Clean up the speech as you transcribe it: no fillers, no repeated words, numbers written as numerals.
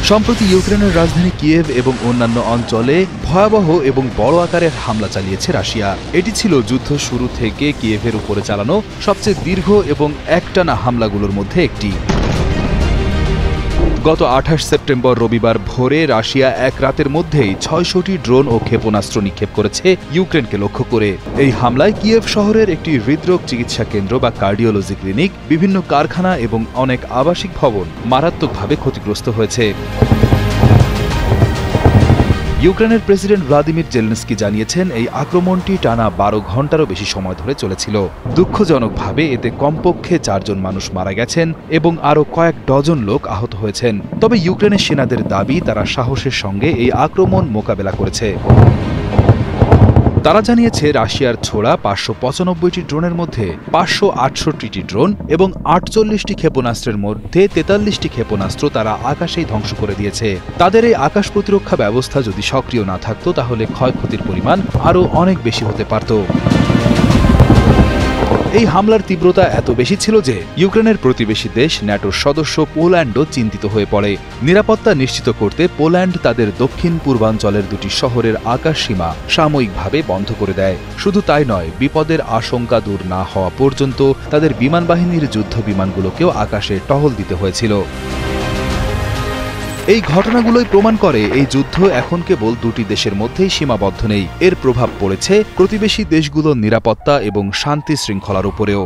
সম্প্রতি ইউক্রেনের রাজধানী কিয়েভ এবং অন্যান্য অঞ্চলে ভয়াবহ এবং বড় আকারের হামলা চালিয়েছে রাশিয়া। এটি ছিল যুদ্ধ শুরু থেকে কিয়েভের উপরে চালানো সবচেয়ে দীর্ঘ এবং একটানা হামলাগুলোর মধ্যে একটি। গত 28 সেপ্টেম্বর রবিবার ভোরে রাশিয়া এক রাতের মধ্যেই 600টি ড্রোন ও ক্ষেপণাস্ত্র নিক্ষেপ করেছে ইউক্রেনকে লক্ষ্য করে। এই হামলায় কিয়েভ শহরের একটি হৃদরোগ চিকিৎসা কেন্দ্র বা কার্ডিওলজি ক্লিনিক, বিভিন্ন কারখানা এবং অনেক আবাসিক ভবন মারাত্মকভাবে ক্ষতিগ্রস্ত হয়েছে। ইউক্রেনের প্রেসিডেন্ট ভ্লাদিমির জেলেনস্কি জানিয়েছেন, এই আক্রমণটি টানা 12 ঘণ্টারও বেশি সময় ধরে চলেছিল। দুঃখজনকভাবে এতে কমপক্ষে 4 জন মানুষ মারা গেছেন এবং আরও কয়েক ডজন লোক আহত হয়েছেন। তবে ইউক্রেনের সেনাদের দাবি, তারা সাহসের সঙ্গে এই আক্রমণ মোকাবেলা করেছে। তারা জানিয়েছে, রাশিয়ার ছোড়া 595টি ড্রোনের মধ্যে 568টি ড্রোন এবং 48টি ক্ষেপণাস্ত্রের মধ্যে 43টি ক্ষেপণাস্ত্র তারা আকাশেই ধ্বংস করে দিয়েছে। তাদের এই আকাশ প্রতিরক্ষা ব্যবস্থা যদি সক্রিয় না থাকত, তাহলে ক্ষয়ক্ষতির পরিমাণ আরও অনেক বেশি হতে পারত। এই হামলার তীব্রতা এত বেশি ছিল যে ইউক্রেনের প্রতিবেশী দেশ ন্যাটোর সদস্য পোল্যান্ডও চিন্তিত হয়ে পড়ে। নিরাপত্তা নিশ্চিত করতে পোল্যান্ড তাদের দক্ষিণ পূর্বাঞ্চলের দুটি শহরের আকাশসীমা সাময়িকভাবে বন্ধ করে দেয়। শুধু তাই নয়, বিপদের আশঙ্কা দূর না হওয়া পর্যন্ত তাদের বিমান বাহিনীর যুদ্ধ বিমানগুলোকেও আকাশে টহল দিতে হয়েছিল। এই ঘটনাগুলোই প্রমাণ করে, এই যুদ্ধ এখন কেবল দুটি দেশের মধ্যেই সীমাবদ্ধ নেই, এর প্রভাব পড়েছে প্রতিবেশী দেশগুলোর নিরাপত্তা এবং শান্তি শৃঙ্খলার উপরেও।